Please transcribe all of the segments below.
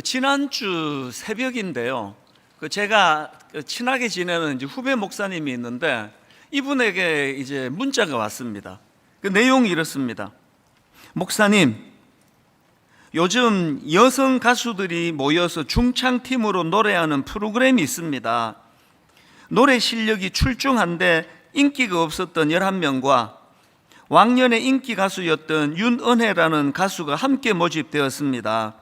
지난주 새벽인데요. 제가 친하게 지내는 이제 후배 목사님이 있는데 이분에게 이제 문자가 왔습니다. 그 내용이 이렇습니다. 목사님, 요즘 여성 가수들이 모여서 중창팀으로 노래하는 프로그램이 있습니다. 노래 실력이 출중한데 인기가 없었던 11명과 왕년의 인기 가수였던 윤은혜라는 가수가 함께 모집되었습니다.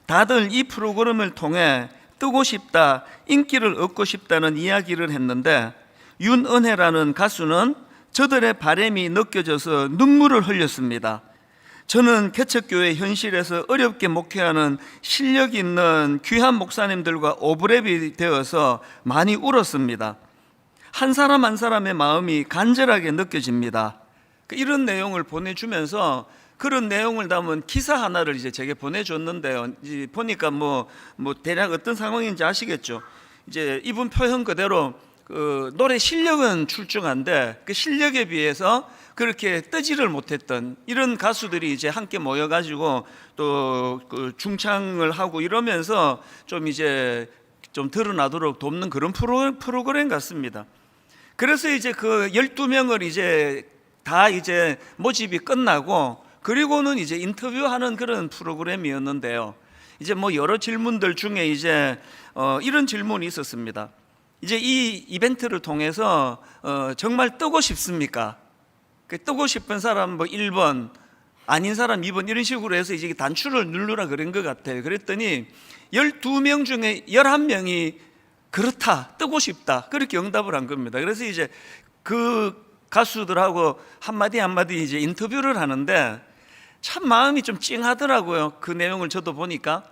다들 이 프로그램을 통해 뜨고 싶다, 인기를 얻고 싶다는 이야기를 했는데 윤은혜라는 가수는 저들의 바람이 느껴져서 눈물을 흘렸습니다. 저는 개척교회 현실에서 어렵게 목회하는 실력 있는 귀한 목사님들과 오브랩이 되어서 많이 울었습니다. 한 사람 한 사람의 마음이 간절하게 느껴집니다. 이런 내용을 보내주면서 그런 내용을 담은 기사 하나를 이제 제게 보내줬는데요. 이제 보니까 대략 어떤 상황인지 아시겠죠? 이제 이분 표현 그대로 노래 실력은 출중한데 그 실력에 비해서 그렇게 뜨지를 못했던 이런 가수들이 이제 함께 모여가지고 또 중창을 하고 이러면서 좀 이제 좀 드러나도록 돕는 그런 프로그램 같습니다. 그래서 이제 그 12명을 이제 다 이제 모집이 끝나고 그리고는 이제 인터뷰하는 그런 프로그램이었는데요. 이제 여러 질문들 중에 이제 이런 질문이 있었습니다. 이제 이 이벤트를 통해서 정말 뜨고 싶습니까? 뜨고 싶은 사람 1번, 아닌 사람 2번 이런 식으로 해서 이제 단추를 누르라 그런 것 같아요. 그랬더니 12명 중에 11명이 그렇다, 뜨고 싶다 그렇게 응답을 한 겁니다. 그래서 이제 그 가수들하고 한마디 이제 인터뷰를 하는데 참 마음이 좀 찡하더라고요. 그 내용을 저도 보니까.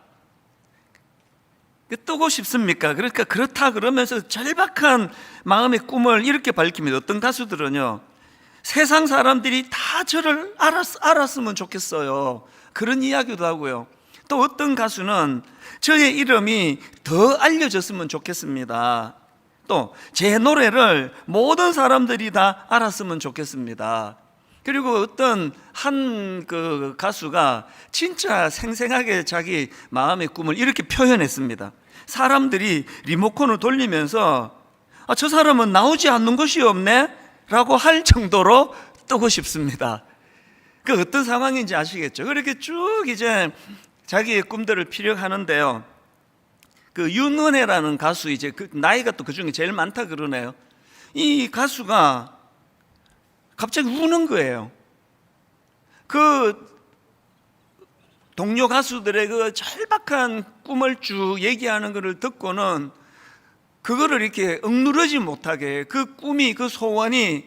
뜨고 싶습니까? 그러니까 그렇다 그러면서 절박한 마음의 꿈을 이렇게 밝힙니다. 어떤 가수들은요, 세상 사람들이 다 저를 알았으면 좋겠어요, 그런 이야기도 하고요. 또 어떤 가수는 저의 이름이 더 알려졌으면 좋겠습니다. 또 제 노래를 모든 사람들이 다 알았으면 좋겠습니다. 그리고 어떤 한 가수가 진짜 생생하게 자기 마음의 꿈을 이렇게 표현했습니다. 사람들이 리모컨을 돌리면서 저 사람은 나오지 않는 것이 없네 라고 할 정도로 뜨고 싶습니다. 그 어떤 상황인지 아시겠죠? 그렇게 쭉 이제 자기의 꿈들을 피력하는데요. 윤은혜라는 가수, 이제 나이가 또 그 중에 제일 많다 그러네요. 이 가수가 갑자기 우는 거예요. 동료 가수들의 그 절박한 꿈을 쭉 얘기하는 것을 듣고는 그거를 이렇게 억누르지 못하게, 그 꿈이, 그 소원이,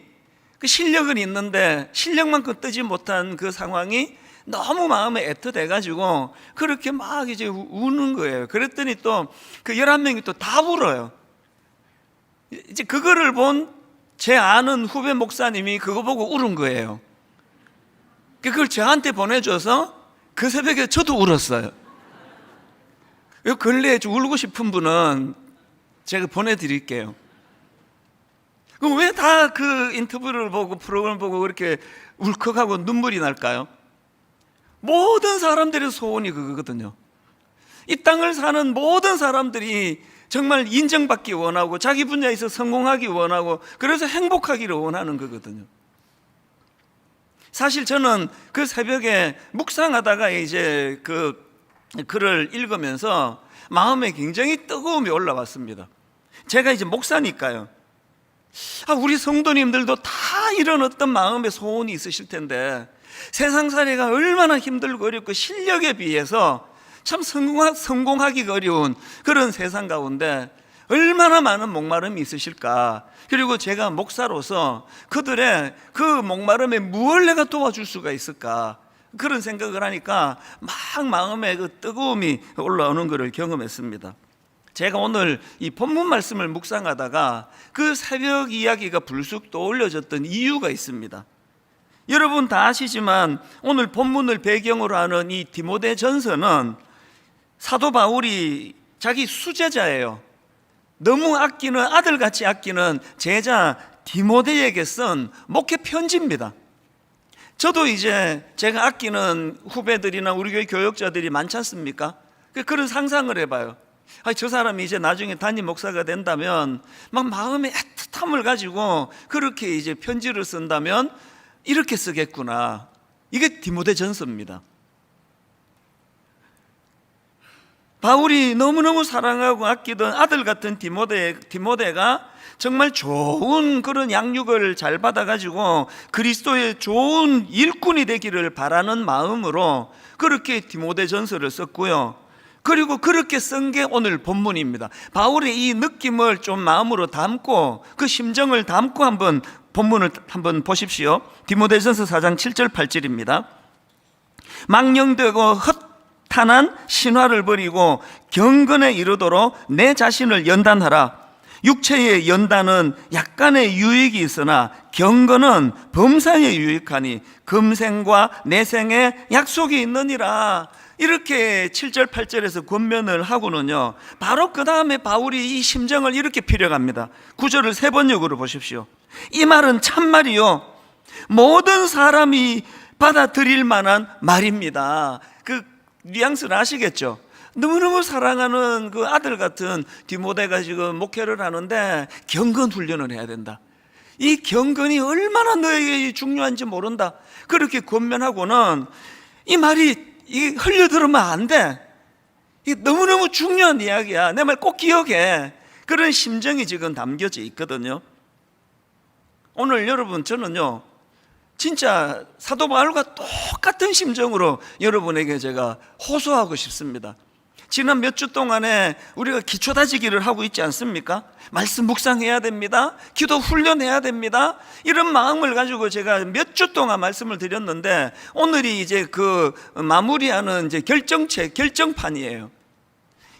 그 실력은 있는데 실력만큼 뜨지 못한 그 상황이 너무 마음에 애틋해가지고 그렇게 막 이제 우는 거예요. 그랬더니 또 그 11명이 또 다 울어요. 이제 그거를 본 제 아는 후배 목사님이 그거 보고 울은 거예요. 그걸 저한테 보내줘서 그 새벽에 저도 울었어요. 근래에 좀 울고 싶은 분은 제가 보내드릴게요. 그럼 왜 다 그 인터뷰를 보고 프로그램 보고 그렇게 울컥하고 눈물이 날까요? 모든 사람들의 소원이 그거거든요. 이 땅을 사는 모든 사람들이 정말 인정받기 원하고 자기 분야에서 성공하기 원하고 그래서 행복하기를 원하는 거거든요. 사실 저는 그 새벽에 묵상하다가 이제 그 글을 읽으면서 마음에 굉장히 뜨거움이 올라왔습니다. 제가 이제 목사니까요. 우리 성도님들도 다 이런 어떤 마음의 소원이 있으실 텐데 세상살이가 얼마나 힘들고 어렵고 실력에 비해서 참 성공하기가 어려운 그런 세상 가운데 얼마나 많은 목마름이 있으실까. 그리고 제가 목사로서 그들의 그 목마름에 무엇을 내가 도와줄 수가 있을까, 그런 생각을 하니까 막 마음에 그 뜨거움이 올라오는 것을 경험했습니다. 제가 오늘 이 본문 말씀을 묵상하다가 그 새벽 이야기가 불쑥 떠올려졌던 이유가 있습니다. 여러분 다 아시지만 오늘 본문을 배경으로 하는 이 디모데전서는 사도 바울이 자기 수제자예요. 너무 아끼는, 아들같이 아끼는 제자 디모데에게 쓴 목회 편지입니다. 저도 이제 제가 아끼는 후배들이나 우리 교회 교역자들이 많지 않습니까? 그런 상상을 해봐요. 저 사람이 이제 나중에 담임 목사가 된다면 막 마음에 애틋함을 가지고 그렇게 이제 편지를 쓴다면 이렇게 쓰겠구나. 이게 디모데전서입니다. 바울이 너무너무 사랑하고 아끼던 아들 같은 디모데가 정말 좋은 그런 양육을 잘 받아가지고 그리스도의 좋은 일꾼이 되기를 바라는 마음으로 그렇게 디모데전서를 썼고요. 그리고 그렇게 쓴 게 오늘 본문입니다. 바울의 이 느낌을 좀 마음으로 담고 그 심정을 담고 한번 본문을 한번 보십시오. 디모데전서 4장 7절 8절입니다. 망령되고 헛탄한 신화를 버리고 경건에 이르도록 내 자신을 연단하라. 육체의 연단은 약간의 유익이 있으나 경건은 범사에 유익하니 금생과 내생에 약속이 있느니라. 이렇게 7절 8절에서 권면을 하고는요, 바로 그 다음에 바울이 이 심정을 이렇게 필요합니다. 9절을 세 번역으로 보십시오. 이 말은 참말이요 모든 사람이 받아들일 만한 말입니다. 그 뉘앙스를 아시겠죠? 너무너무 사랑하는 그 아들 같은 디모데가 지금 목회를 하는데 경건 훈련을 해야 된다. 이 경건이 얼마나 너에게 중요한지 모른다. 그렇게 권면하고는 이 말이 흘려들으면 안 돼. 이게 너무너무 중요한 이야기야. 내 말 꼭 기억해. 그런 심정이 지금 담겨져 있거든요. 오늘 여러분, 저는요 진짜 사도 바울과 똑같은 심정으로 여러분에게 제가 호소하고 싶습니다. 지난 몇 주 동안에 우리가 기초 다지기를 하고 있지 않습니까? 말씀 묵상해야 됩니다. 기도 훈련해야 됩니다. 이런 마음을 가지고 제가 몇 주 동안 말씀을 드렸는데 오늘이 이제 그 마무리하는 이제 결정판이에요.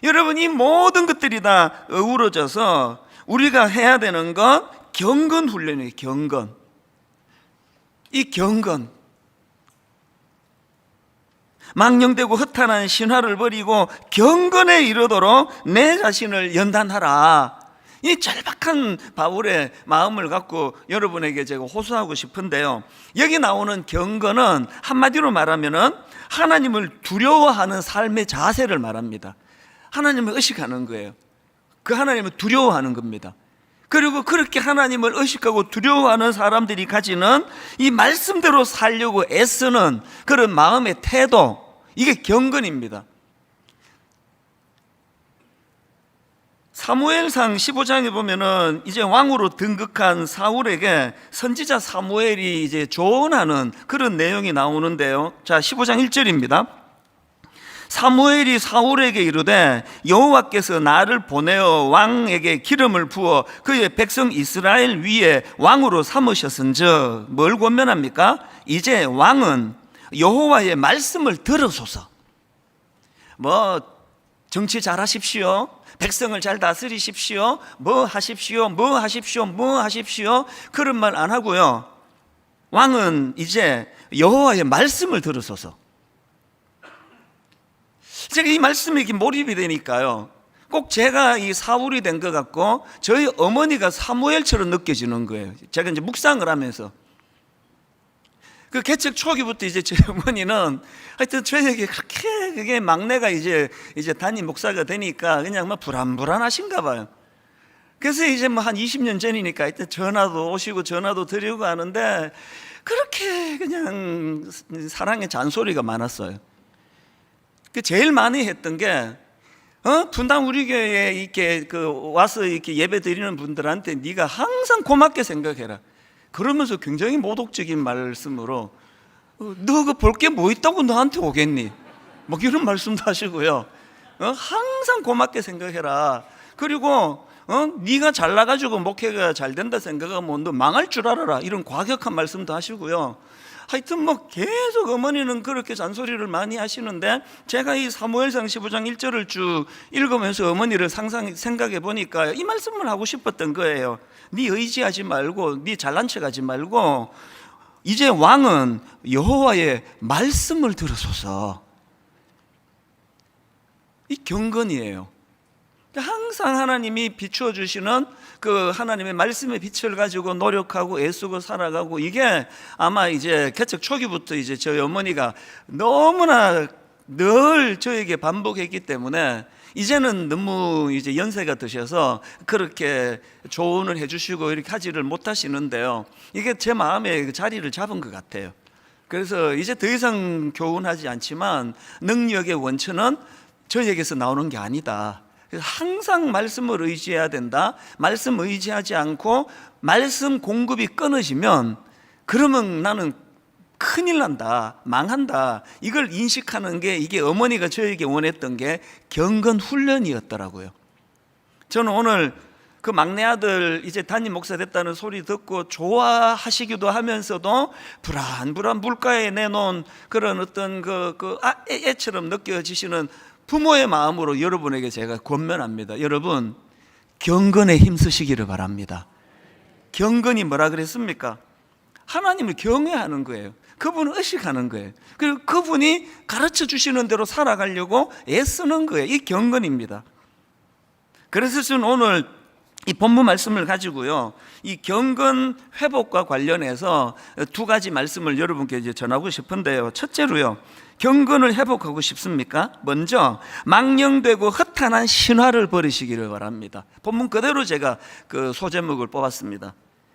여러분, 이 모든 것들이 다 어우러져서 우리가 해야 되는 건 경건 훈련이에요. 경건. 이 경건. 망령되고 허탄한 신화를 버리고 경건에 이르도록 내 자신을 연단하라. 이 절박한 바울의 마음을 갖고 여러분에게 제가 호소하고 싶은데요, 여기 나오는 경건은 한마디로 말하면은 하나님을 두려워하는 삶의 자세를 말합니다. 하나님을 의식하는 거예요. 그 하나님을 두려워하는 겁니다. 그리고 그렇게 하나님을 의식하고 두려워하는 사람들이 가지는 이 말씀대로 살려고 애쓰는 그런 마음의 태도, 이게 경건입니다. 사무엘상 15장에 보면은 이제 왕으로 등극한 사울에게 선지자 사무엘이 이제 조언하는 그런 내용이 나오는데요. 자, 15장 1절입니다. 사무엘이 사울에게 이르되 여호와께서 나를 보내어 왕에게 기름을 부어 그의 백성 이스라엘 위에 왕으로 삼으셨은즉 뭘 권면합니까? 이제 왕은 여호와의 말씀을 들으소서. 뭐 정치 잘하십시오, 백성을 잘 다스리십시오, 뭐 하십시오, 뭐 하십시오, 뭐 하십시오, 그런 말 안 하고요, 왕은 이제 여호와의 말씀을 들으소서. 제가 이 말씀에 이렇게 몰입이 되니까요, 꼭 제가 이 사울이 된 것 같고 저희 어머니가 사무엘처럼 느껴지는 거예요. 제가 이제 묵상을 하면서 그 개척 초기부터 이제 저희 어머니는 하여튼 저에게 그렇게, 그게 막내가 이제 담임 목사가 되니까 그냥 막 불안하신가 봐요. 그래서 이제 뭐 한 20년 전이니까 하여튼 전화도 오시고 전화도 드리고 하는데 그렇게 그냥 사랑의 잔소리가 많았어요. 그 제일 많이 했던 게 분당 우리 교회에 이렇게 와서 이렇게 예배 드리는 분들한테 네가 항상 고맙게 생각해라. 그러면서 굉장히 모독적인 말씀으로 너 그 볼 게 뭐 있다고 너한테 오겠니? 뭐 이런 말씀도 하시고요. 항상 고맙게 생각해라. 그리고 네가 잘나가지고 목회가 잘 된다 생각하면 너 망할 줄 알아라. 이런 과격한 말씀도 하시고요. 하여튼 뭐 계속 어머니는 그렇게 잔소리를 많이 하시는데 제가 이 사무엘상 15장 1절을 쭉 읽으면서 어머니를 생각해 보니까 이 말씀을 하고 싶었던 거예요. 네 의지하지 말고 네 잘난 척하지 말고 이제 왕은 여호와의 말씀을 들으소서. 이 경건이에요. 항상 하나님이 비추어 주시는 그 하나님의 말씀의 빛을 가지고 노력하고 애쓰고 살아가고, 이게 아마 이제 개척 초기부터 이제 저희 어머니가 너무나 늘 저에게 반복했기 때문에 이제는 너무 이제 연세가 드셔서 그렇게 조언을 해주시고 이렇게 하지를 못하시는데요. 이게 제 마음에 그 자리를 잡은 것 같아요. 그래서 이제 더 이상 교훈하지 않지만 능력의 원천은 저에게서 나오는 게 아니다. 그래서 항상 말씀을 의지해야 된다. 말씀 의지하지 않고 말씀 공급이 끊어지면 그러면 나는 큰일 난다, 망한다. 이걸 인식하는 게 이게 어머니가 저에게 원했던 게 경건 훈련이었더라고요. 저는 오늘 그 막내 아들 이제 담임 목사 됐다는 소리 듣고 좋아하시기도 하면서도 불안불안 물가에 내놓은 그런 어떤 애처럼 느껴지시는 부모의 마음으로 여러분에게 제가 권면합니다. 여러분, 경건에 힘쓰시기를 바랍니다. 경건이 뭐라 그랬습니까? 하나님을 경외하는 거예요. 그분을 의식하는 거예요. 그리고 그분이 가르쳐 주시는 대로 살아가려고 애쓰는 거예요. 이 경건입니다. 그래서 저는 오늘 이 본문 말씀을 가지고요, 이 경건 회복과 관련해서 두 가지 말씀을 여러분께 이제 전하고 싶은데요. 첫째로요, 경건을 회복하고 싶습니까? 먼저 망령되고 허탄한 신화를 버리시기를 바랍니다. 본문 그대로 제가 그 소제목을 뽑았습니다.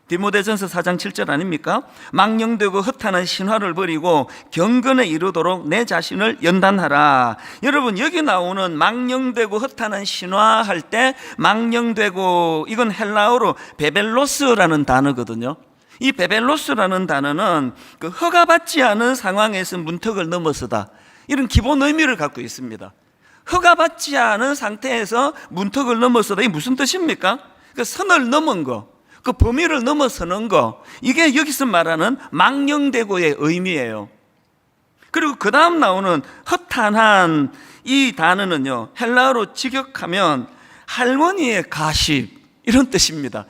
디모데전서 4장 7절 아닙니까? 망령되고 허탄한 신화를 버리고 경건에 이르도록 내 자신을 연단하라. 여러분, 여기 나오는 망령되고 허탄한 신화 할 때 망령되고, 이건 헬라어로 베벨로스라는 단어거든요. 이 베벨로스라는 단어는 그 허가받지 않은 상황에서 문턱을 넘어서다, 이런 기본 의미를 갖고 있습니다. 허가받지 않은 상태에서 문턱을 넘어서다, 이게 무슨 뜻입니까? 그 선을 넘은 거, 그 범위를 넘어서는 거, 이게 여기서 말하는 망령되고의 의미예요. 그리고 그 다음 나오는 허탄한 이 단어는요, 헬라어로 직역하면 할머니의 가십, 이런 뜻입니다.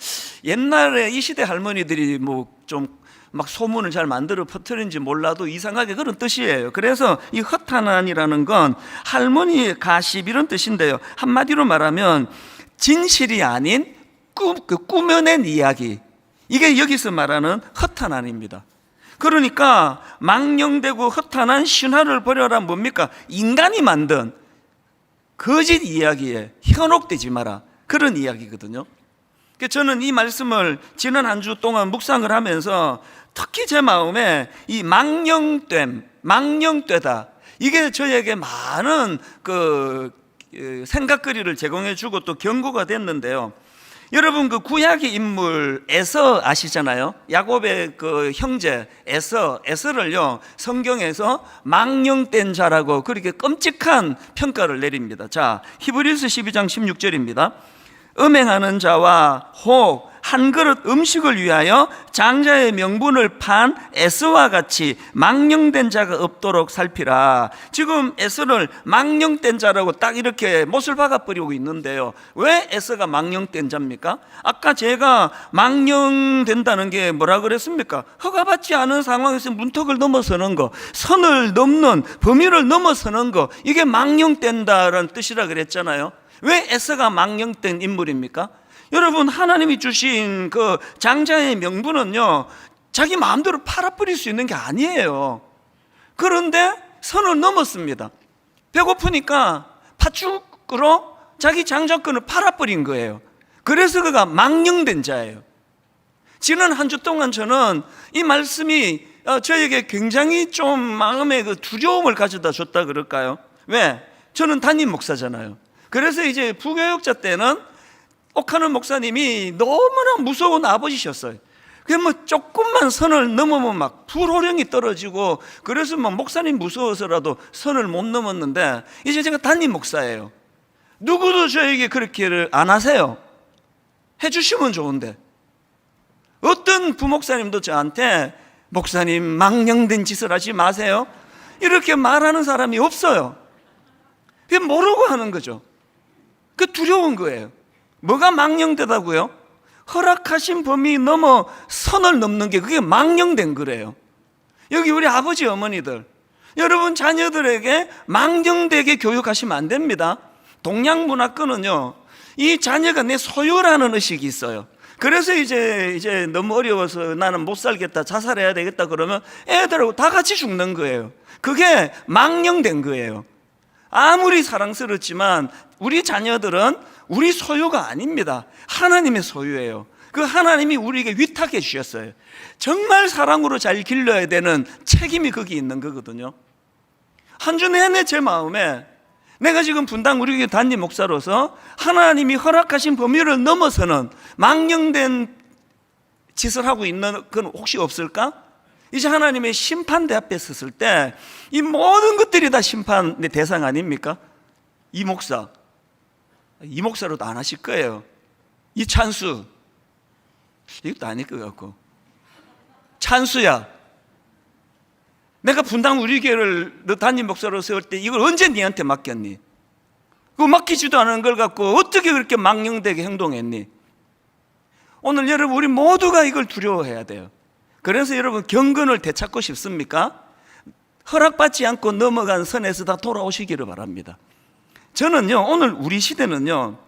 옛날에 이 시대 할머니들이 뭐 좀 막 소문을 잘 만들어 퍼뜨린지 몰라도 이상하게 그런 뜻이에요. 그래서 이 허탄한이라는 건 할머니의 가십, 이런 뜻인데요. 한마디로 말하면 진실이 아닌 꾸며낸 이야기, 이게 여기서 말하는 허탄한입니다. 그러니까 망령되고 허탄한 신화를 버려라, 뭡니까? 인간이 만든 거짓 이야기에 현혹되지 마라, 그런 이야기거든요. 저는 이 말씀을 지난 한 주 동안 묵상을 하면서 특히 제 마음에 이 망령됨, 망령되다, 이게 저에게 많은 그 생각거리를 제공해 주고 또 경고가 됐는데요. 여러분, 그 구약의 인물 에서 아시잖아요. 야곱의 그 형제 에서를요, 성경에서 망령된 자라고 그렇게 끔찍한 평가를 내립니다. 자, 히브리서 12장 16절입니다. 음행하는 자와 혹 한 그릇 음식을 위하여 장자의 명분을 판 에서와 같이 망령된 자가 없도록 살피라. 지금 에서를 망령된 자라고 딱 이렇게 못을 박아버리고 있는데요. 왜 에서가 망령된 자입니까? 아까 제가 망령된다는 게 뭐라 그랬습니까? 허가받지 않은 상황에서 문턱을 넘어서는 거, 선을 넘는, 범위를 넘어서는 거, 이게 망령된다라는 뜻이라 그랬잖아요. 왜 에서가 망령된 인물입니까? 여러분, 하나님이 주신 그 장자의 명분은요, 자기 마음대로 팔아버릴 수 있는 게 아니에요. 그런데 선을 넘었습니다. 배고프니까 팥죽으로 자기 장자권을 팔아버린 거예요. 그래서 그가 망령된 자예요. 지난 한 주 동안 저는 이 말씀이 저에게 굉장히 좀 마음에 그 두려움을 가져다 줬다 그럴까요? 왜? 저는 담임 목사잖아요. 그래서 이제 부교육자 때는 옥하는 목사님이 너무나 무서운 아버지셨어요. 그냥 뭐 조금만 선을 넘으면 막 불호령이 떨어지고, 그래서 막 목사님 무서워서라도 선을 못 넘었는데, 이제 제가 담임 목사예요. 누구도 저에게 그렇게를 안 하세요. 해주시면 좋은데, 어떤 부목사님도 저한테 목사님 망령된 짓을 하지 마세요, 이렇게 말하는 사람이 없어요. 그게 모르고 하는 거죠. 그 두려운 거예요. 뭐가 망령되다고요? 허락하신 범위 넘어 선을 넘는 게, 그게 망령된 거래요. 여기 우리 아버지 어머니들, 여러분 자녀들에게 망령되게 교육하시면 안 됩니다. 동양 문화권은요, 이 자녀가 내 소유라는 의식이 있어요. 그래서 이제 너무 어려워서 나는 못 살겠다, 자살해야 되겠다 그러면 애들하고 다 같이 죽는 거예요. 그게 망령된 거예요. 아무리 사랑스럽지만 우리 자녀들은 우리 소유가 아닙니다. 하나님의 소유예요. 그 하나님이 우리에게 위탁해 주셨어요. 정말 사랑으로 잘 길러야 되는 책임이 거기 있는 거거든요. 한 주 내내 제 마음에 내가 지금 분당 우리 교회 담임 목사로서 하나님이 허락하신 범위를 넘어서는 망령된 짓을 하고 있는 건 혹시 없을까? 이제 하나님의 심판대 앞에 섰을 때 이 모든 것들이 다 심판의 대상 아닙니까? 이 목사로도 안 하실 거예요. 이 찬수, 이것도 아닐 것 같고, 찬수야, 내가 분당 우리 교회를 너 담임 목사로 세울 때 이걸 언제 네한테 맡겼니? 그거 맡기지도 않은 걸 갖고 어떻게 그렇게 망령되게 행동했니? 오늘 여러분 우리 모두가 이걸 두려워해야 돼요. 그래서 여러분 경건을 되찾고 싶습니까? 허락받지 않고 넘어간 선에서 다 돌아오시기를 바랍니다. 저는요, 오늘 우리 시대는요,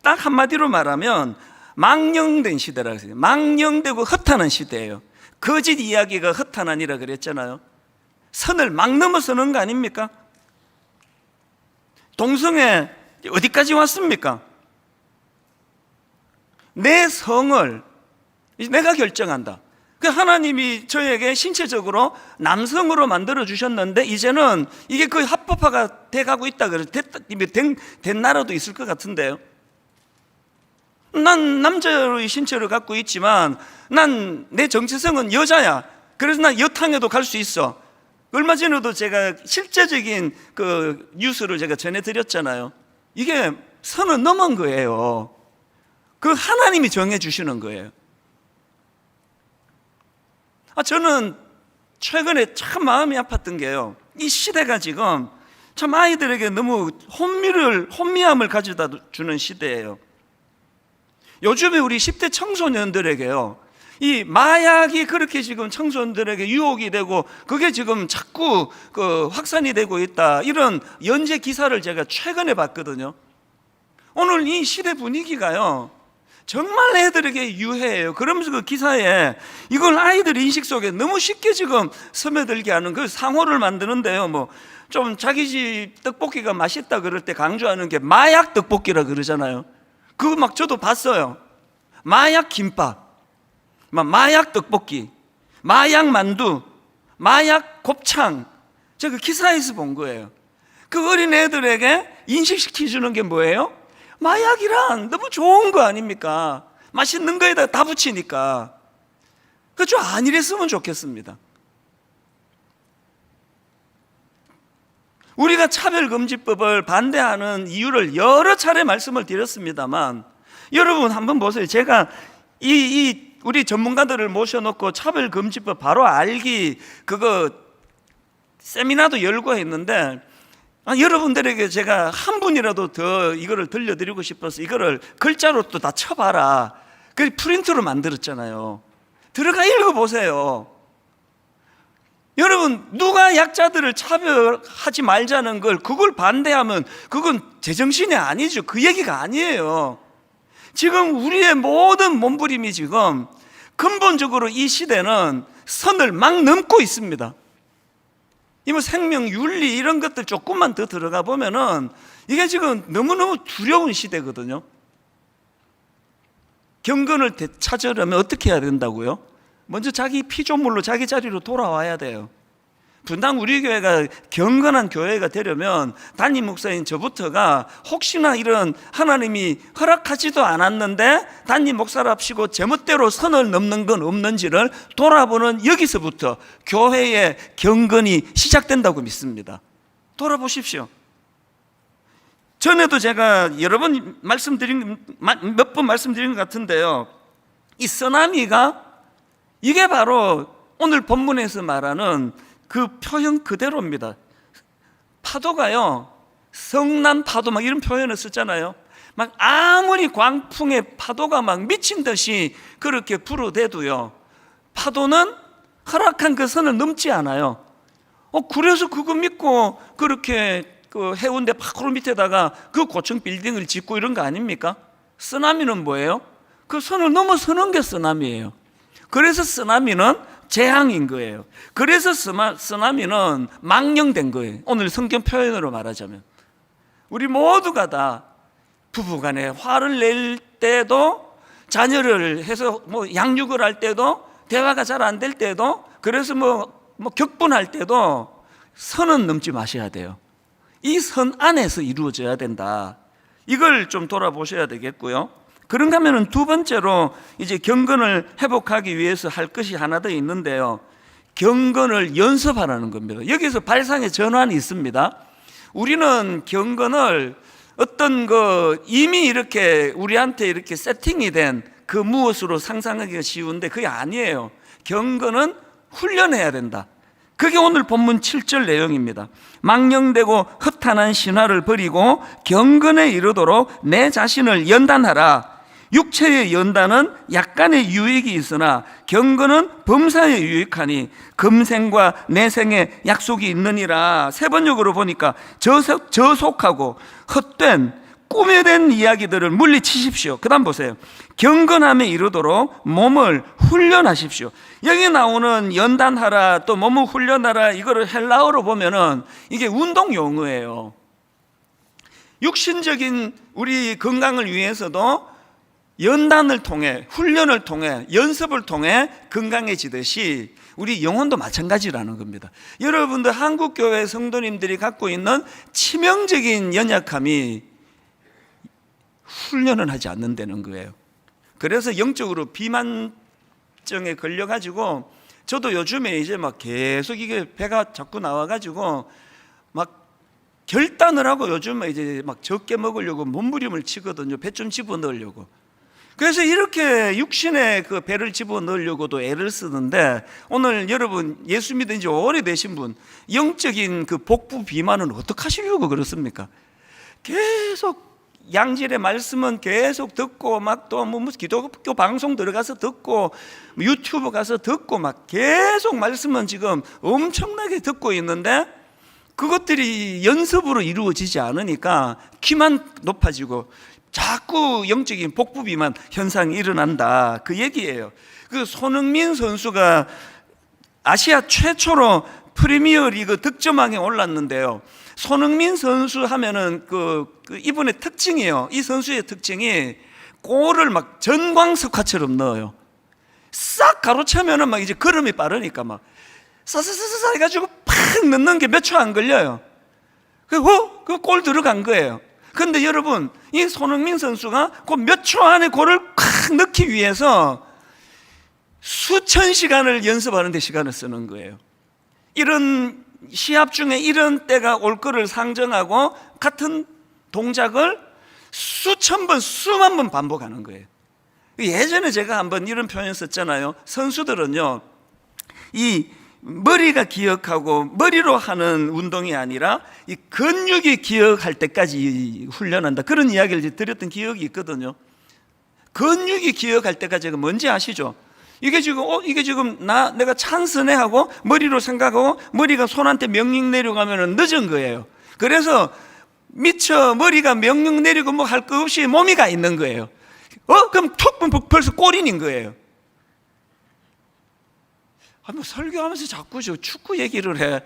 딱 한마디로 말하면 망령된 시대라고 했어요. 망령되고 허탄한 시대예요. 거짓 이야기가 허탄하니라 그랬잖아요. 선을 막 넘어서는 거 아닙니까? 동성애 어디까지 왔습니까? 내 성을 내가 결정한다. 그 하나님이 저에게 신체적으로 남성으로 만들어 주셨는데 이제는 이게 거의 합법화가 돼가고 있다 그래서 된 나라도 있을 것 같은데요. 난 남자의 신체를 갖고 있지만 난 내 정체성은 여자야. 그래서 난 여탕에도 갈 수 있어. 얼마 전에도 제가 실제적인 그 뉴스를 제가 전해드렸잖아요. 이게 선을 넘은 거예요. 그 하나님이 정해 주시는 거예요. 저는 최근에 참 마음이 아팠던 게요, 이 시대가 지금 참 아이들에게 너무 혼미함을 가져다 주는 시대예요. 요즘에 우리 10대 청소년들에게요, 이 마약이 그렇게 지금 청소년들에게 유혹이 되고 그게 지금 자꾸 확산이 되고 있다, 이런 연재 기사를 제가 최근에 봤거든요. 오늘 이 시대 분위기가요 정말 애들에게 유해해요. 그러면서 그 기사에 이걸 아이들 인식 속에 너무 쉽게 지금 스며들게 하는 그 상호를 만드는데요, 뭐 좀 자기 집 떡볶이가 맛있다 그럴 때 강조하는 게 마약 떡볶이라 그러잖아요. 그거 막 저도 봤어요. 마약 김밥, 마약 떡볶이, 마약 만두, 마약 곱창. 제가 그 기사에서 본 거예요. 그 어린 애들에게 인식시켜주는 게 뭐예요? 마약이란 너무 좋은 거 아닙니까? 맛있는 거에다 다 붙이니까. 그거 좀 안 이랬으면 좋겠습니다. 우리가 차별금지법을 반대하는 이유를 여러 차례 말씀을 드렸습니다만, 여러분 한번 보세요. 제가 우리 전문가들을 모셔놓고 차별금지법 바로 알기 그거 세미나도 열고 했는데, 여러분들에게 제가 한 분이라도 더 이거를 들려드리고 싶어서 이거를 글자로 또 다 쳐봐라. 그 프린트로 만들었잖아요. 들어가 읽어보세요. 여러분, 누가 약자들을 차별하지 말자는 그걸 반대하면 그건 제정신이 아니죠. 그 얘기가 아니에요. 지금 우리의 모든 몸부림이 지금 근본적으로 이 시대는 선을 막 넘고 있습니다. 이 생명, 윤리 이런 것들 조금만 더 들어가 보면은 이게 지금 너무너무 두려운 시대거든요. 경건을 되찾으려면 어떻게 해야 된다고요? 먼저 자기 피조물로 자기 자리로 돌아와야 돼요. 분당 우리 교회가 경건한 교회가 되려면 담임 목사인 저부터가 혹시나 이런 하나님이 허락하지도 않았는데 담임 목사랍시고 제멋대로 선을 넘는 건 없는지를 돌아보는 여기서부터 교회의 경건이 시작된다고 믿습니다. 돌아보십시오. 전에도 제가 여러 번 몇 번 말씀드린 것 같은데요, 이 쓰나미가 이게 바로 오늘 본문에서 말하는 그 표현 그대로입니다. 파도가요, 성난 파도 막 이런 표현을 쓰잖아요. 막 아무리 광풍의 파도가 막 미친 듯이 그렇게 불어대도요, 파도는 허락한 그 선을 넘지 않아요. 그래서 그거 믿고 그렇게 그 해운대 파크로 밑에다가 그 고층 빌딩을 짓고 이런 거 아닙니까? 쓰나미는 뭐예요? 그 선을 넘어서는 게 쓰나미예요. 그래서 쓰나미는 재앙인 거예요. 그래서 쓰나미는 망령된 거예요. 오늘 성경 표현으로 말하자면 우리 모두가 다 부부간에 화를 낼 때도, 자녀를 해서 양육을 할 때도, 대화가 잘 안 될 때도, 그래서 격분할 때도 선은 넘지 마셔야 돼요. 이 선 안에서 이루어져야 된다. 이걸 좀 돌아보셔야 되겠고요. 그런가 하면은 두 번째로 이제 경건을 회복하기 위해서 할 것이 하나 더 있는데요. 경건을 연습하라는 겁니다. 여기서 발상의 전환이 있습니다. 우리는 경건을 어떤 이미 이렇게 우리한테 이렇게 세팅이 된 그 무엇으로 상상하기가 쉬운데 그게 아니에요. 경건은 훈련해야 된다. 그게 오늘 본문 7절 내용입니다. 망령되고 허탄한 신화를 버리고 경건에 이르도록 내 자신을 연단하라. 육체의 연단은 약간의 유익이 있으나 경건은 범사에 유익하니 금생과 내생에 약속이 있느니라. 세 번역으로 보니까 저속하고 헛된 꿈에 된 이야기들을 물리치십시오. 그 다음 보세요. 경건함에 이르도록 몸을 훈련하십시오. 여기 나오는 연단하라, 또 몸을 훈련하라, 이거를 헬라어로 보면은 이게 운동 용어예요. 육신적인 우리 건강을 위해서도 연단을 통해, 훈련을 통해, 연습을 통해 건강해지듯이 우리 영혼도 마찬가지라는 겁니다. 여러분들 한국교회 성도님들이 갖고 있는 치명적인 연약함이 훈련을 하지 않는다는 거예요. 그래서 영적으로 비만증에 걸려가지고 저도 요즘에 이제 계속 이게 배가 자꾸 나와가지고 결단을 하고 요즘에 이제 적게 먹으려고 몸부림을 치거든요. 배 좀 집어넣으려고. 그래서 이렇게 육신의 그 배를 집어넣으려고도 애를 쓰는데, 오늘 여러분 예수 믿은 지 오래되신 분, 영적인 그 복부 비만은 어떻게 하시려고 그렇습니까? 계속 양질의 말씀은 계속 듣고, 또 기독교 방송 들어가서 듣고, 유튜브 가서 듣고, 계속 말씀은 지금 엄청나게 듣고 있는데 그것들이 연습으로 이루어지지 않으니까 키만 높아지고 자꾸 영적인 복부 비만 현상이 일어난다, 그 얘기예요. 그 손흥민 선수가 아시아 최초로 프리미어 리그 득점왕에 올랐는데요. 손흥민 선수 하면은 이분의 특징이에요. 이 선수의 특징이 골을 전광석화처럼 넣어요. 싹 가로차면은 이제 걸음이 빠르니까 싸싸싸싸 해가지고 팍 넣는 게 몇 초 안 걸려요. 그 골 들어간 거예요. 근데 여러분, 이 손흥민 선수가 그 몇 초 안에 골을 팍 넣기 위해서 수천 시간을 연습하는 데 시간을 쓰는 거예요. 이런 시합 중에 이런 때가 올 거를 상정하고 같은 동작을 수천 번, 수만 번 반복하는 거예요. 예전에 제가 한번 이런 표현 썼잖아요. 선수들은요, 이 머리가 기억하고 머리로 하는 운동이 아니라 이 근육이 기억할 때까지 훈련한다, 그런 이야기를 드렸던 기억이 있거든요. 근육이 기억할 때까지가 뭔지 아시죠? 이게 지금 내가 찬스네 하고 머리로 생각하고 머리가 손한테 명령 내려가면 늦은 거예요. 그래서 미처 머리가 명령 내리고 할 거 없이 몸이 가 있는 거예요. 그럼 툭 벌써 골인인 거예요. 설교하면서 자꾸 축구 얘기를 해.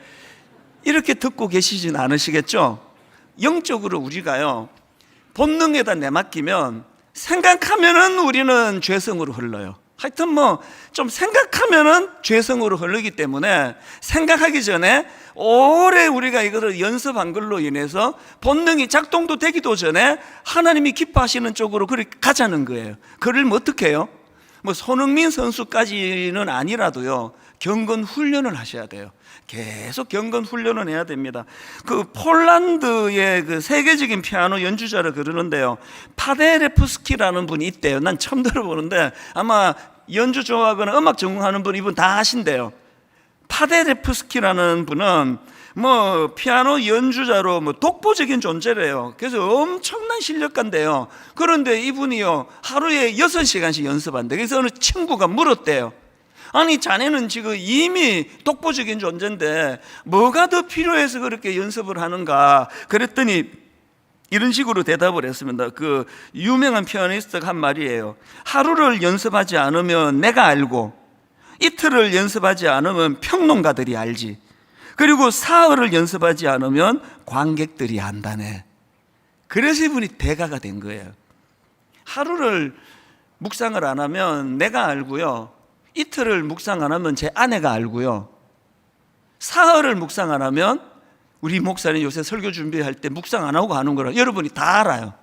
이렇게 듣고 계시진 않으시겠죠? 영적으로 우리가요, 본능에다 내맡기면 생각하면은 우리는 죄성으로 흘러요. 하여튼 좀 생각하면은 죄성으로 흐르기 때문에 생각하기 전에 오래 우리가 이것을 연습한 걸로 인해서 본능이 작동도 되기도 전에 하나님이 기뻐하시는 쪽으로 그렇게 가자는 거예요. 그러면 어떻게 해요? 손흥민 선수까지는 아니라도요, 경건 훈련을 하셔야 돼요. 계속 경건 훈련을 해야 됩니다. 폴란드의 세계적인 피아노 연주자를 그러는데요, 파데레프스키라는 분이 있대요. 난 처음 들어보는데 아마 연주 좋아하거나 음악 전공하는 분, 이분 다 아신대요. 파데레프스키라는 분은 피아노 연주자로 독보적인 존재래요. 그래서 엄청난 실력가인데요. 그런데 이분이요, 하루에 6시간씩 연습한대. 그래서 어느 친구가 물었대요. 아니, 자네는 지금 이미 독보적인 존재인데 뭐가 더 필요해서 그렇게 연습을 하는가? 그랬더니 이런 식으로 대답을 했습니다. 유명한 피아니스트가 한 말이에요. 하루를 연습하지 않으면 내가 알고 이틀을 연습하지 않으면 평론가들이 알지. 그리고 사흘을 연습하지 않으면 관객들이 안다네. 그래서 이분이 대가가 된 거예요. 하루를 묵상을 안 하면 내가 알고요, 이틀을 묵상 안 하면 제 아내가 알고요, 사흘을 묵상 안 하면 우리 목사님 요새 설교 준비할 때 묵상 안 하고 하는 거라 여러분이 다 알아요.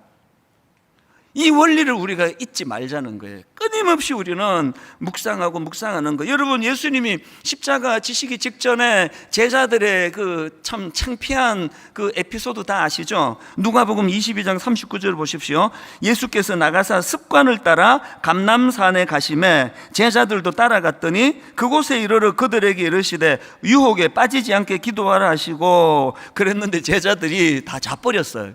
이 원리를 우리가 잊지 말자는 거예요. 끊임없이 우리는 묵상하고 묵상하는 거. 여러분, 예수님이 십자가 지시기 직전에 제자들의 그 참 창피한 그 에피소드 다 아시죠? 누가복음 22장 39절 보십시오. 예수께서 나가사 습관을 따라 감람산에 가심에 제자들도 따라갔더니 그곳에 이르러 그들에게 이르시되 유혹에 빠지지 않게 기도하라 하시고 그랬는데 제자들이 다 자버렸어요.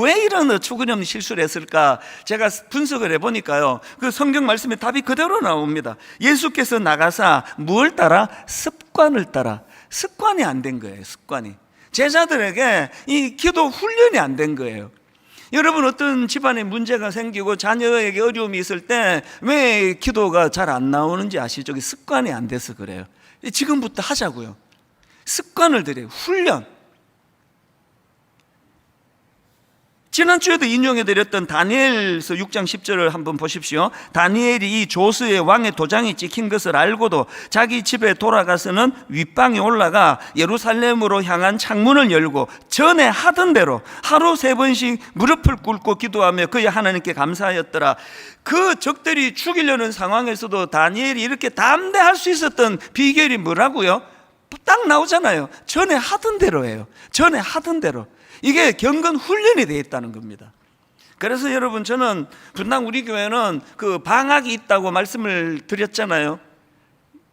왜 이런 초근염 실수를 했을까? 제가 분석을 해보니까요, 그 성경 말씀에 답이 그대로 나옵니다. 예수께서 나가사 무엇을 따라? 습관을 따라. 습관이 안 된 거예요. 습관이. 제자들에게 이 기도 훈련이 안 된 거예요. 여러분, 어떤 집안에 문제가 생기고 자녀에게 어려움이 있을 때 왜 기도가 잘 안 나오는지 아시죠? 습관이 안 돼서 그래요. 지금부터 하자고요. 습관을 들여요. 훈련. 지난주에도 인용해드렸던 다니엘서 6장 10절을 한번 보십시오. 다니엘이 이 조스의 왕의 도장이 찍힌 것을 알고도 자기 집에 돌아가서는 윗방에 올라가 예루살렘으로 향한 창문을 열고 전에 하던 대로 하루 3번씩 무릎을 꿇고 기도하며 그의 하나님께 감사하였더라. 그 적들이 죽이려는 상황에서도 다니엘이 이렇게 담대할 수 있었던 비결이 뭐라고요? 딱 나오잖아요. 전에 하던 대로예요. 전에 하던 대로. 이게 경건 훈련이 되어 있다는 겁니다. 그래서 여러분, 저는 분당 우리 교회는 그 방학이 있다고 말씀을 드렸잖아요.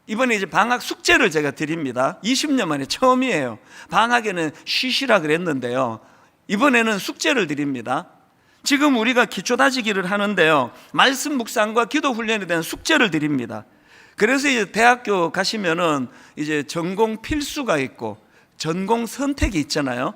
이번에 이제 방학 숙제를 제가 드립니다. 20년 만에 처음이에요. 방학에는 쉬시라 그랬는데요, 이번에는 숙제를 드립니다. 지금 우리가 기초 다지기를 하는데요, 말씀 묵상과 기도 훈련에 대한 숙제를 드립니다. 그래서 이제 대학교 가시면은 이제 전공 필수가 있고 전공 선택이 있잖아요.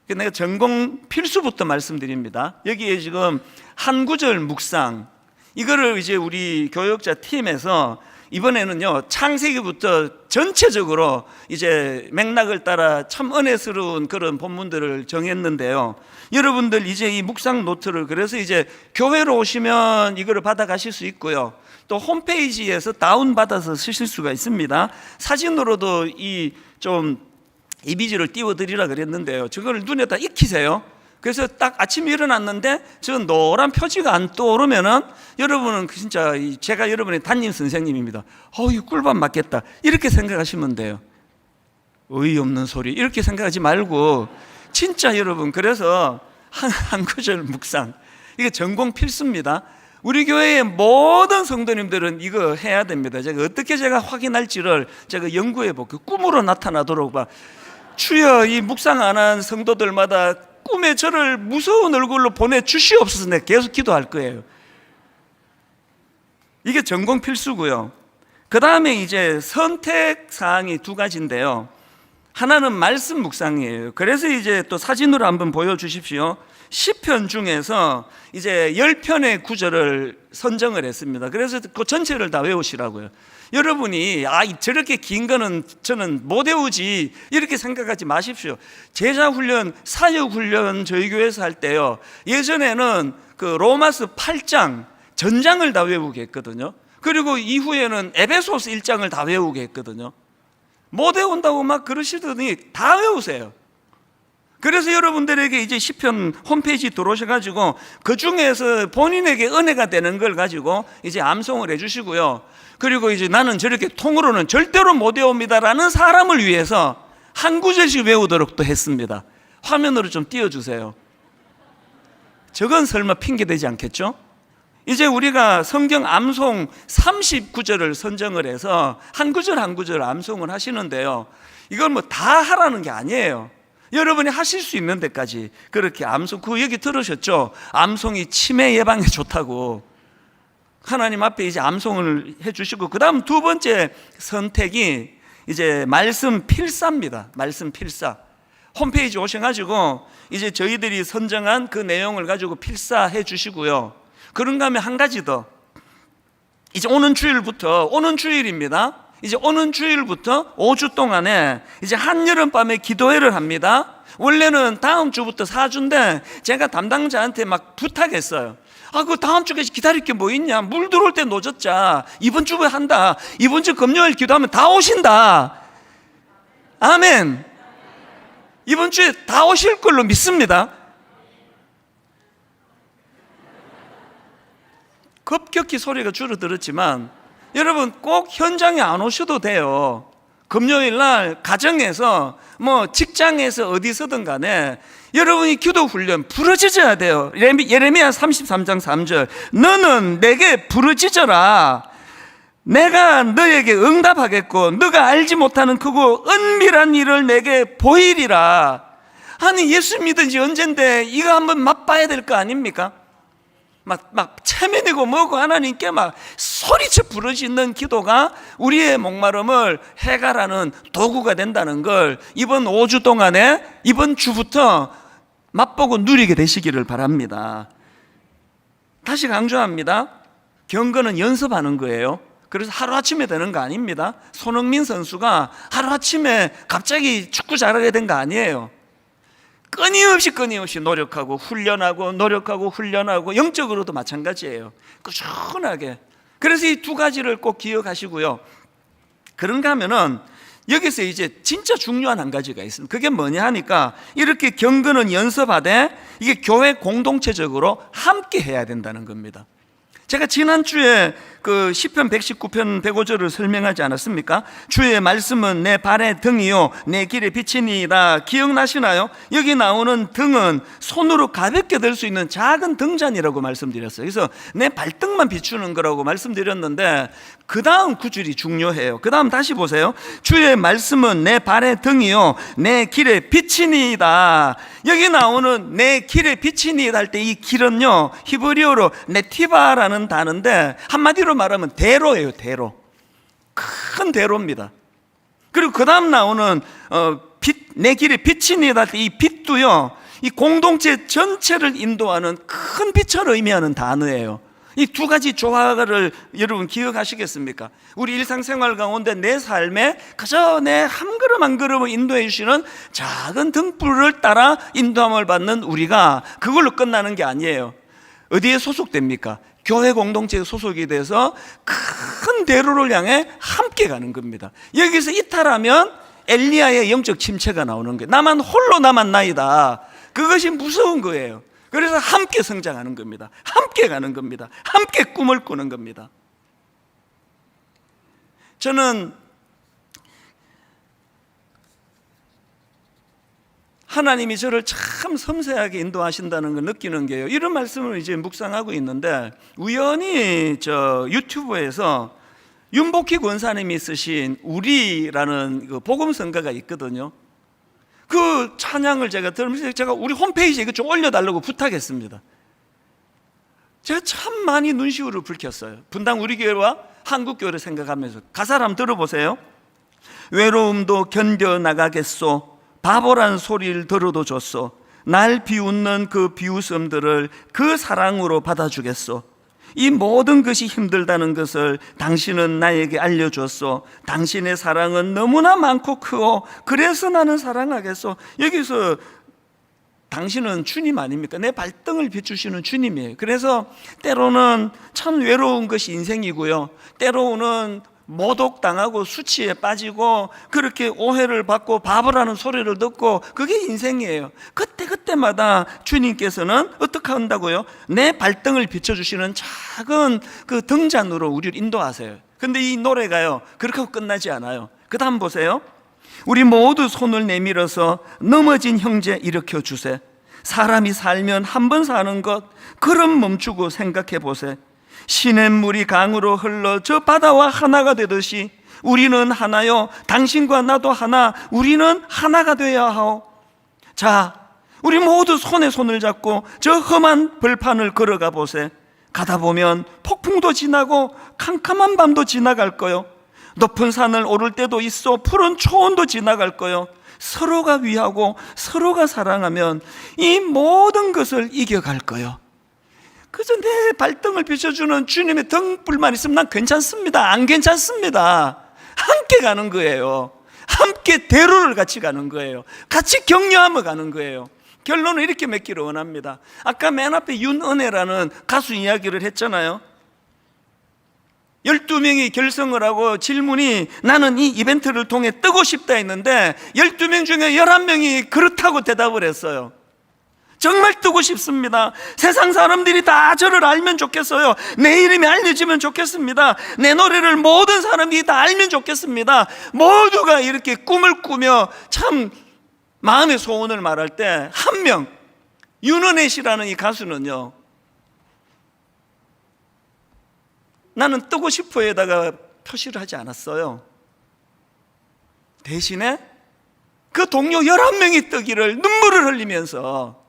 내가 전공 필수부터 말씀드립니다. 여기에 지금 한 구절 묵상, 이거를 이제 우리 교역자 팀에서 이번에는요, 창세기부터 전체적으로 이제 맥락을 따라 참 은혜스러운 그런 본문들을 정했는데요, 여러분들 이제 이 묵상 노트를, 그래서 이제 교회로 오시면 이거를 받아 가실 수 있고요, 또 홈페이지에서 다운받아서 쓰실 수가 있습니다. 사진으로도 이 이미지를 띄워드리라 그랬는데요, 저걸 눈에다 익히세요. 그래서 딱 아침에 일어났는데 저 노란 표지가 안 떠오르면은 여러분은 진짜 제가 여러분의 담임 선생님입니다. 이 꿀밤 맞겠다, 이렇게 생각하시면 돼요. 어이없는 소리 이렇게 생각하지 말고 진짜 여러분, 그래서 한 구절 묵상, 이게 전공 필수입니다. 우리 교회의 모든 성도님들은 이거 해야 됩니다. 제가 어떻게 확인할지를 제가 연구해 볼게요. 꿈으로 나타나도록 주여, 이 묵상 안 한 성도들마다 꿈에 저를 무서운 얼굴로 보내주시옵소서. 내가 계속 기도할 거예요. 이게 전공 필수고요. 그 다음에 이제 선택 사항이 2가지인데요, 하나는 말씀 묵상이에요. 그래서 이제 또 사진으로 한번 보여주십시오. 시편 중에서 이제 10편의 구절을 선정을 했습니다. 그래서 그 전체를 다 외우시라고요. 여러분이 저렇게 긴 거는 저는 못 외우지 이렇게 생각하지 마십시오. 제자훈련, 사역훈련 저희 교회에서 할 때요, 예전에는 그 로마서 8장 전장을 다 외우게 했거든요. 그리고 이후에는 에베소서 1장을 다 외우게 했거든요. 못 외운다고 막 그러시더니 다 외우세요. 그래서 여러분들에게 이제 시편 홈페이지 들어오셔가지고 그 중에서 본인에게 은혜가 되는 걸 가지고 이제 암송을 해주시고요. 그리고 이제 나는 저렇게 통으로는 절대로 못 외웁니다라는 사람을 위해서 한 구절씩 외우도록 또 했습니다. 화면으로 좀 띄워주세요. 저건 설마 핑계되지 않겠죠? 이제 우리가 성경 암송 39절을 선정을 해서 한 구절 한 구절 암송을 하시는데요, 이건 뭐 다 하라는 게 아니에요. 여러분이 하실 수 있는 데까지 그렇게 암송, 그 얘기 들으셨죠? 암송이 치매 예방에 좋다고. 하나님 앞에 이제 암송을 해주시고, 그 다음 2번째 선택이 이제 말씀 필사입니다. 말씀 필사. 홈페이지 오셔가지고 이제 저희들이 선정한 그 내용을 가지고 필사해 주시고요. 그런가 하면 한 가지 더, 이제 오는 주일입니다. 이제 오는 주일부터 5주 동안에 이제 한여름밤에 기도회를 합니다. 원래는 다음 주부터 4주인데 제가 담당자한테 막 부탁했어요. 그 다음 주까지 기다릴 게 뭐 있냐? 물 들어올 때 노졌자. 이번 주에 한다. 이번 주 금요일 기도하면 다 오신다. 아멘. 이번 주에 다 오실 걸로 믿습니다. 급격히 소리가 줄어들었지만 여러분 꼭 현장에 안 오셔도 돼요. 금요일 날 가정에서 직장에서 어디서든 간에 여러분이 기도 훈련 부르짖어야 돼요. 예레미야 33장 3절 너는 내게 부르짖어라. 내가 너에게 응답하겠고 너가 알지 못하는 크고 은밀한 일을 내게 보이리라. 아니 예수 믿은 지 언젠데 이거 한번 맛봐야 될 거 아닙니까? 막 체면이고 뭐고 하나님께 막 소리쳐 부르짖는 기도가 우리의 목마름을 해결하는 도구가 된다는 걸 이번 5주 동안에 이번 주부터 맛보고 누리게 되시기를 바랍니다. 다시 강조합니다. 경건은 연습하는 거예요. 그래서 하루아침에 되는 거 아닙니다. 손흥민 선수가 하루아침에 갑자기 축구 잘하게 된 거 아니에요. 끊임없이 노력하고 훈련하고 영적으로도 마찬가지예요. 꾸준하게. 그래서 이 두 가지를 꼭 기억하시고요. 그런가 하면은 여기서 이제 진짜 중요한 한 가지가 있습니다. 그게 뭐냐 하니까 이렇게 경건은 연습하되 이게 교회 공동체적으로 함께 해야 된다는 겁니다. 제가 지난주에 그 시편 119편 105절을 설명하지 않았습니까? 주의 말씀은 내 발의 등이요 내 길의 빛이니이다. 기억나시나요? 여기 나오는 등은 손으로 가볍게 들 수 있는 작은 등잔이라고 말씀드렸어요. 그래서 내 발등만 비추는 거라고 말씀드렸는데 그 다음 구절이 중요해요. 그 다음 다시 보세요. 주의 말씀은 내 발의 등이요 내 길의 빛이니이다. 여기 나오는 내 길의 빛이니이다 할 때 이 길은요 히브리어로 네티바라는 단어인데 한마디로 말하면 대로예요. 대로. 큰 대로입니다. 그리고 그 다음 나오는 내 길의 빛이니이다 할 때 이 빛도요 이 공동체 전체를 인도하는 큰 빛을 의미하는 단어예요. 이 두 가지 조화를 여러분 기억하시겠습니까? 우리 일상생활 가운데 내 삶에 그저 내 한 걸음 한 걸음을 인도해 주시는 작은 등불을 따라 인도함을 받는 우리가 그걸로 끝나는 게 아니에요. 어디에 소속됩니까? 교회 공동체에 소속이 돼서 큰 대로를 향해 함께 가는 겁니다. 여기서 이탈하면 엘리야의 영적 침체가 나오는 거예요. 나만 홀로 남았나이다. 그것이 무서운 거예요. 그래서 함께 성장하는 겁니다. 함께 가는 겁니다. 함께 꿈을 꾸는 겁니다. 저는 하나님이 저를 참 섬세하게 인도하신다는 걸 느끼는 게요. 이런 말씀을 이제 묵상하고 있는데 우연히 유튜브에서 윤복희 권사님이 쓰신 우리라는 그 복음성가가 있거든요. 그 찬양을 제가 들으면서 제가 우리 홈페이지에 이거 좀 올려달라고 부탁했습니다. 제가 참 많이 눈시울을 붉혔어요. 분당 우리 교회와 한국 교회를 생각하면서 가사를 한번 들어보세요. 외로움도 견뎌나가겠소. 바보란 소리를 들어도 줬소. 날 비웃는 그 비웃음들을 그 사랑으로 받아주겠소. 이 모든 것이 힘들다는 것을 당신은 나에게 알려줬소. 당신의 사랑은 너무나 많고 크고 그래서 나는 사랑하겠소. 여기서 당신은 주님 아닙니까? 내 발등을 비추시는 주님이에요. 그래서 때로는 참 외로운 것이 인생이고요, 때로는 모독당하고 수치에 빠지고 그렇게 오해를 받고 바보라는 소리를 듣고 그게 인생이에요. 그때마다 주님께서는 어떻게 한다고요? 내 발등을 비춰주시는 작은 그 등잔으로 우리를 인도하세요. 근데 이 노래가요 그렇게 하고 끝나지 않아요. 그 다음 보세요. 우리 모두 손을 내밀어서 넘어진 형제 일으켜 주세. 사람이 살면 한 번 사는 것 그럼 멈추고 생각해 보세. 시냇물이 강으로 흘러 저 바다와 하나가 되듯이 우리는 하나요. 당신과 나도 하나. 우리는 하나가 되어야 하오. 자, 우리 모두 손에 손을 잡고 저 험한 벌판을 걸어가 보세. 가다 보면 폭풍도 지나고 캄캄한 밤도 지나갈 거요. 높은 산을 오를 때도 있어 푸른 초원도 지나갈 거요. 서로가 위하고 서로가 사랑하면 이 모든 것을 이겨갈 거요. 그저 내 발등을 비춰주는 주님의 등불만 있으면 난 괜찮습니다. 안 괜찮습니다. 함께 가는 거예요. 함께 대로를 같이 가는 거예요. 같이 격려하며 가는 거예요. 결론은 이렇게 맺기를 원합니다. 아까 맨 앞에 윤은혜라는 가수 이야기를 했잖아요. 12명이 결성을 하고 질문이 나는 이 이벤트를 통해 뜨고 싶다 했는데 12명 중에 11명이 그렇다고 대답을 했어요. 정말 뜨고 싶습니다. 세상 사람들이 다 저를 알면 좋겠어요. 내 이름이 알려지면 좋겠습니다. 내 노래를 모든 사람들이 다 알면 좋겠습니다. 모두가 이렇게 꿈을 꾸며 참 마음의 소원을 말할 때 한 명, 윤은혜 씨라는 이 가수는요, 나는 뜨고 싶어에다가 표시를 하지 않았어요. 대신에 그 동료 11명이 뜨기를 눈물을 흘리면서,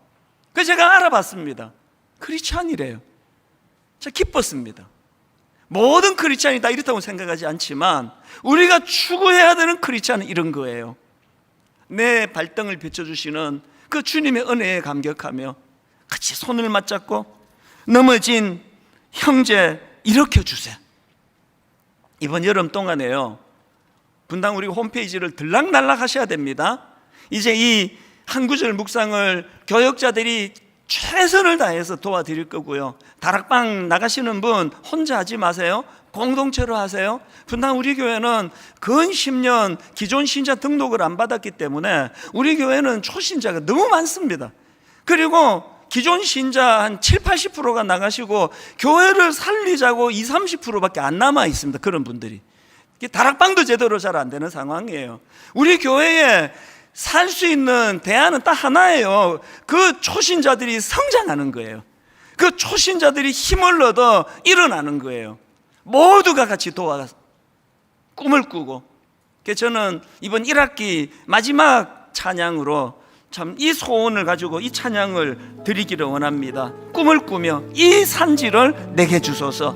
그래서 제가 알아봤습니다. 크리스찬이래요. 제가 기뻤습니다. 모든 크리스찬이 다 이렇다고 생각하지 않지만 우리가 추구해야 되는 크리스찬은 이런 거예요. 내 발등을 비춰주시는 그 주님의 은혜에 감격하며 같이 손을 맞잡고 넘어진 형제 일으켜주세요. 이번 여름 동안에요, 분당 우리 홈페이지를 들락날락 하셔야 됩니다. 이제 이 한 구절 묵상을 교역자들이 최선을 다해서 도와드릴 거고요. 다락방 나가시는 분 혼자 하지 마세요. 공동체로 하세요. 분당 우리 교회는 근 10년 기존 신자 등록을 안 받았기 때문에 우리 교회는 초신자가 너무 많습니다. 그리고 기존 신자 한 70-80%가 나가시고 교회를 살리자고 20-30%밖에 안 남아 있습니다. 그런 분들이. 다락방도 제대로 잘 안 되는 상황이에요. 우리 교회에 살 수 있는 대안은 딱 하나예요. 그 초신자들이 성장하는 거예요. 그 초신자들이 힘을 얻어 일어나는 거예요. 모두가 같이 도와서 꿈을 꾸고. 그래서 저는 이번 1학기 마지막 찬양으로 참 이 소원을 가지고 이 찬양을 드리기를 원합니다. 꿈을 꾸며 이 산지를 내게 주소서.